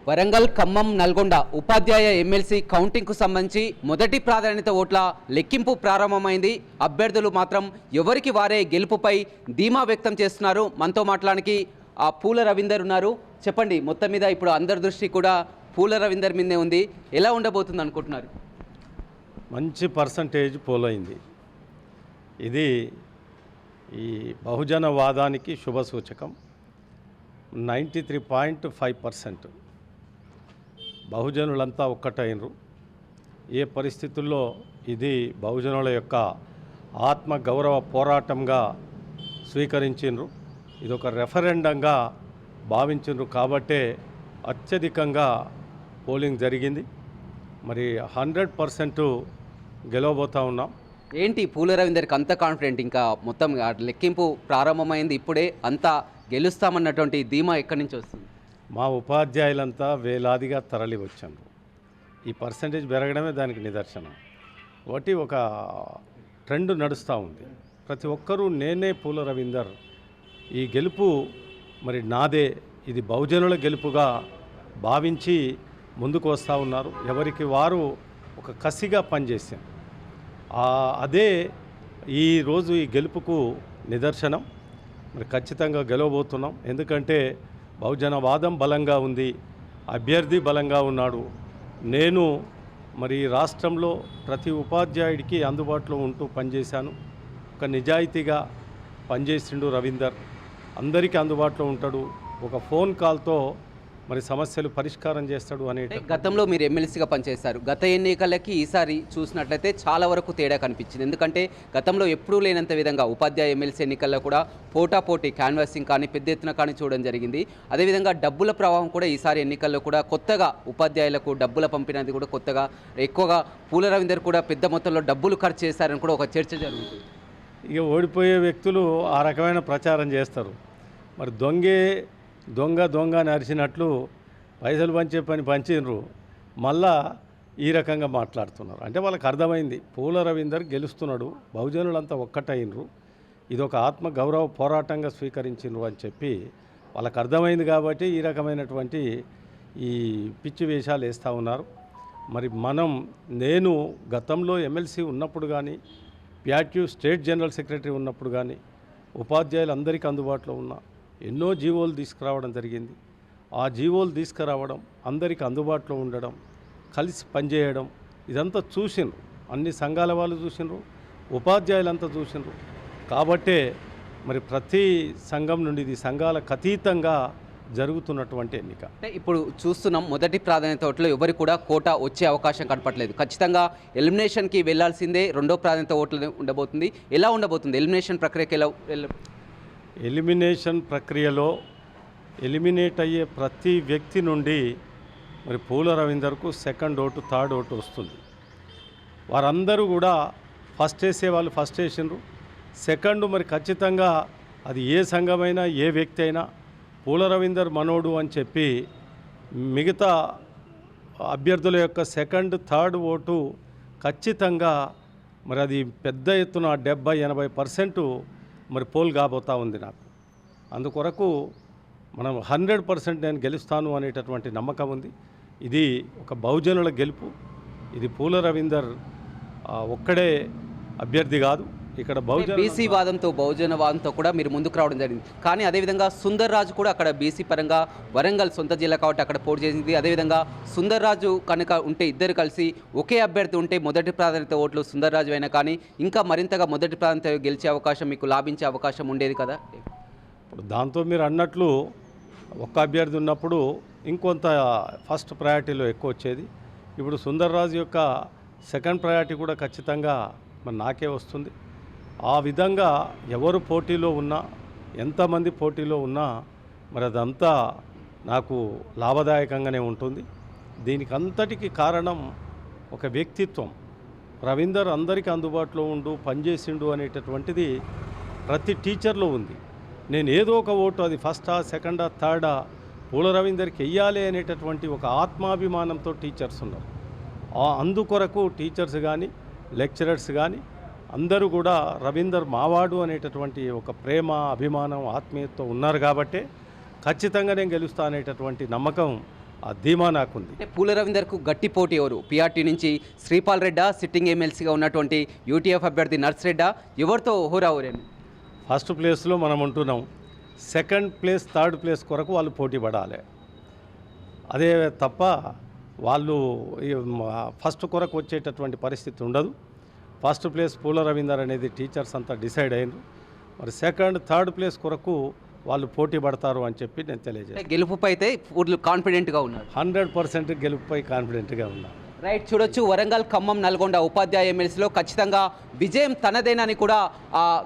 వరంగల్, ఖమ్మం, నల్గొండ ఉపాధ్యాయ MLC కౌంటింగ్కు సంబంధించి మొదటి ప్రాధాన్యత ఓట్ల లెక్కింపు ప్రారంభమైంది. అభ్యర్థులు మాత్రం ఎవరికి వారే గెలుపుపై ధీమా వ్యక్తం చేస్తున్నారు. మనతో మాట్లాడానికి పూల రవీందర్ ఉన్నారు. చెప్పండి, మొత్తం మీద ఇప్పుడు అందరి దృష్టి కూడా పూల రవీందర్ మీదే ఉంది. ఎలా ఉండబోతుంది అనుకుంటున్నారు? మంచి పర్సంటేజ్ పోలైంది. ఇది ఈ బహుజన వాదానికి శుభ సూచకం. 93.5% బహుజనులంతా ఒక్కటైనరు. ఏ పరిస్థితుల్లో ఇది బహుజనుల యొక్క ఆత్మ గౌరవ పోరాటంగా స్వీకరించిండ్రు. ఇది ఒక రెఫరెండంగా భావించిండ్రు కాబట్టే అత్యధికంగా పోలింగ్ జరిగింది. మరి 100% గెలవబోతూ ఉన్నాం. ఏంటి పూల రవీందర్కి అంత కాన్ఫిడెంట్? ఇంకా మొత్తం లెక్కింపు ప్రారంభమైంది, ఇప్పుడే అంతా గెలుస్తామన్నటువంటి ధీమా ఎక్కడి నుంచి వస్తుంది? మా ఉపాధ్యాయులంతా వేలాదిగా తరలి వచ్చారు. ఈ పర్సంటేజ్ పెరగడమే దానికి నిదర్శనం. ఒకటి ఒక ట్రెండ్ నడుస్తూ ఉంది. ప్రతి ఒక్కరూ నేనే పూల రవీందర్, ఈ గెలుపు మరి నాదే, ఇది బహుజనుల గెలుపుగా భావించి ముందుకు వస్తూ ఉన్నారు. ఎవరికి వారు ఒక కసిగా పనిచేశారు. అదే ఈరోజు ఈ గెలుపుకు నిదర్శనం. మరి ఖచ్చితంగా గెలవబోతున్నాం. ఎందుకంటే బహుజనవాదం బలంగా ఉంది, అభ్యర్థి బలంగా ఉన్నాడు. నేను మరి రాష్ట్రంలో ప్రతి ఉపాధ్యాయుడికి అందుబాటులో ఉంటూ పనిచేశాను. ఒక నిజాయితీగా పనిచేసిండు రవీందర్, అందరికీ అందుబాటులో ఉంటాడు. ఒక ఫోన్ కాల్తో మరి సమస్యలు పరిష్కారం చేస్తాడు అనే. గతంలో మీరు ఎమ్మెల్సీగా పనిచేశారు. గత ఎన్నికలకి ఈసారి చూసినట్లయితే చాలా వరకు తేడా కనిపించింది. ఎందుకంటే గతంలో ఎప్పుడూ లేనంత విధంగా ఉపాధ్యాయ ఎమ్మెల్సీ ఎన్నికల్లో కూడా పోటాపోటీ క్యాన్వాసింగ్ కానీ పెద్ద ఎత్తున కానీ చూడడం జరిగింది. అదేవిధంగా డబ్బుల ప్రవాహం కూడా ఈసారి ఎన్నికల్లో కూడా కొత్తగా ఉపాధ్యాయులకు డబ్బుల పంపినది కూడా కొత్తగా ఎక్కువగా పూల రవీందర్ కూడా పెద్ద మొత్తంలో డబ్బులు ఖర్చు చేశారని కూడా ఒక చర్చ జరుగుతుంది. ఇక ఓడిపోయే వ్యక్తులు ఆ రకమైన ప్రచారం చేస్తారు. మరి దొంగ అని అరిచినట్లు పైసలు పంచే పని పంచినరు, మళ్ళా ఈ రకంగా మాట్లాడుతున్నారు. అంటే వాళ్ళకి అర్థమైంది పూల రవీందర్ గెలుస్తున్నాడు, బహుజనులంతా ఒక్కటైనరు, ఇది ఒక ఆత్మ గౌరవ పోరాటంగా స్వీకరించినరు అని చెప్పి వాళ్ళకి అర్థమైంది. కాబట్టి ఈ రకమైనటువంటి ఈ పిచ్చి వేషాలు వేస్తూ ఉన్నారు. మరి నేను గతంలో ఎమ్మెల్సీ ఉన్నప్పుడు కానీ, ప్యాట్యూ స్టేట్ జనరల్ సెక్రటరీ ఉన్నప్పుడు కానీ ఉపాధ్యాయులందరికీ అందుబాటులో ఉన్నా ఎన్నో జీవోలు తీసుకురావడం జరిగింది. ఆ జీవోలు తీసుకురావడం, అందరికీ అందుబాటులో ఉండడం, కలిసి పనిచేయడం, ఇదంతా చూసిండ్రు. అన్ని సంఘాల వాళ్ళు చూసిండ్రు, ఉపాధ్యాయులంతా చూసిండ్రు. కాబట్టే మరి ప్రతి సంఘం నుండి ఇది సంఘాలకు అతీతంగా జరుగుతున్నటువంటి ఎన్నిక. అంటే ఇప్పుడు చూస్తున్నాం, మొదటి ప్రాధాన్యత ఓట్లు ఎవరికి కూడా కోటా వచ్చే అవకాశం కనపట్లేదు. ఖచ్చితంగా ఎలిమినేషన్కి వెళ్లాల్సిందే. రెండో ప్రాధాన్యత ఓట్లు ఉండబోతుంది. ఎలా ఉండబోతుంది ఎలిమినేషన్ ప్రక్రియకి? ఎలిమినేషన్ ప్రక్రియలో ఎలిమినేట్ అయ్యే ప్రతి వ్యక్తి నుండి మరి పూల రవీందర్కు సెకండ్ ఓటు, థర్డ్ ఓటు వస్తుంది. వారందరూ కూడా ఫస్ట్ వేసే వాళ్ళు ఫస్ట్ వేసిండ్రు. సెకండ్ మరి ఖచ్చితంగా అది ఏ సంఘమైనా ఏ వ్యక్తి అయినా పూల రవీందర్ మనోడు అని చెప్పి మిగతా అభ్యర్థుల యొక్క సెకండ్, థర్డ్ ఓటు ఖచ్చితంగా మరి అది పెద్ద ఎత్తున 70-80% మరి పోల్ కాబోతూ ఉంది నాకు. అందుకొరకు మనం 100% నేను గెలుస్తాను అనేటటువంటి నమ్మకం ఉంది. ఇది ఒక బహుజనుల గెలుపు. ఇది పూల రవీందర్ ఒక్కడే అభ్యర్థి కాదు. ఇక్కడ బీసీ వాదంతో, బహుజన వాదంతో కూడా మీరు ముందుకు రావడం జరిగింది. కానీ అదేవిధంగా సుందర్ రాజు కూడా అక్కడ బీసీ పరంగా వరంగల్ సొంత జిల్లా కాబట్టి అక్కడ పోటీ చేసింది. అదేవిధంగా సుందర్ రాజు కనుక ఉంటే, ఇద్దరు కలిసి ఒకే అభ్యర్థి ఉంటే మొదటి ప్రాధాన్యత ఓట్లు సుందర్ రాజు అయినా కానీ ఇంకా మరింతగా మొదటి ప్రాధాన్యత గెలిచే అవకాశం, మీకు లాభించే అవకాశం ఉండేది కదా. ఇప్పుడు దాంతో మీరు అన్నట్లు ఒక్క అభ్యర్థి ఉన్నప్పుడు ఇంకొంత ఫస్ట్ ప్రయారిటీలో ఎక్కువ వచ్చేది. ఇప్పుడు సుందర్ రాజు యొక్క సెకండ్ ప్రయారిటీ కూడా ఖచ్చితంగా మరి నాకే వస్తుంది. ఆ విధంగా ఎవరు పోటీలో ఉన్నా, ఎంతమంది పోటీలో ఉన్నా మరి అదంతా నాకు లాభదాయకంగానే ఉంటుంది. దీనికి అంతటికి కారణం ఒక వ్యక్తిత్వం. రవీందర్ అందరికీ అందుబాటులో ఉండు, పనిచేసిండు అనేటటువంటిది ప్రతి టీచర్లో ఉంది. నేను ఏదో ఒక ఓటు, అది ఫస్టా, సెకండా, థర్డా, పూల రవీందర్కి వెయ్యాలి అనేటటువంటి ఒక ఆత్మాభిమానంతో టీచర్స్ ఉన్నారు. అందుకొరకు టీచర్స్ కానీ, లెక్చరర్స్ కానీ అందరూ కూడా రవీందర్ మావాడు అనేటటువంటి ఒక ప్రేమ, అభిమానం, ఆత్మీయతతో ఉన్నారు. కాబట్టి ఖచ్చితంగా నేను గెలుస్తా అనేటటువంటి నమ్మకం ఆ ధీమా నాకుంది. అంటే పూల రవీందర్కు గట్టి పోటీ ఎవరు? పిఆర్టీ నుంచి శ్రీపాల్ రెడ్డా, సిట్టింగ్ ఎమ్మెల్సీగా ఉన్నటువంటి యూటీఎఫ్ అభ్యర్థి నర్సిరెడ్డా, ఎవరితో హోరాహోరేను? ఫస్ట్ ప్లేస్లో మనం ఉంటున్నాం. సెకండ్ ప్లేస్ థర్డ్ ప్లేస్ కొరకు వాళ్ళు పోటీ పడాలి. అదే తప్ప వాళ్ళు ఫస్ట్ కొరకు వచ్చేటటువంటి పరిస్థితి ఉండదు. ఫస్ట్ ప్లేస్ పూల రవీందర్ అనేది టీచర్స్ అంతా డిసైడ్ అయ్యారు. మరి సెకండ్ థర్డ్ ప్లేస్ కొరకు వాళ్ళు పోటీ పడతారు అని చెప్పి నేను తెలియజేస్తాను. గెలుపుపై అయితే పూర్తి కాన్ఫిడెంట్గా ఉన్నారు. 100% గెలుపుపై కాన్ఫిడెంట్గా ఉన్నాను. రైట్, చూడొచ్చు వరంగల్, ఖమ్మం, నల్గొండ ఉపాధ్యాయ ఎమ్మెల్సీలో ఖచ్చితంగా విజయం తనదేనని కూడా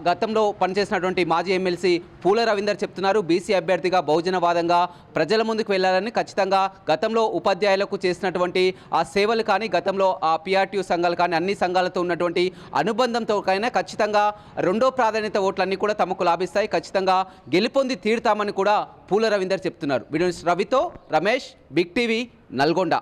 గతంలో పనిచేసినటువంటి మాజీ ఎమ్మెల్సీ పూల రవీందర్ చెప్తున్నారు. బీసీ అభ్యర్థిగా బహుజనవాదంగా ప్రజల ముందుకు వెళ్ళాలని, ఖచ్చితంగా గతంలో ఉపాధ్యాయులకు చేసినటువంటి ఆ సేవలు కానీ, గతంలో ఆ పిఆర్టీయూ సంఘాలు కానీ, అన్ని సంఘాలతో ఉన్నటువంటి అనుబంధంతో కైనా ఖచ్చితంగా రెండో ప్రాధాన్యత ఓట్లన్నీ కూడా తమకు లాభిస్తాయి, ఖచ్చితంగా గెలుపొంది తీరుతామని కూడా పూల రవీందర్ చెప్తున్నారు. వీడియో రవితో రమేష్, బిగ్ టీవీ, నల్గొండ.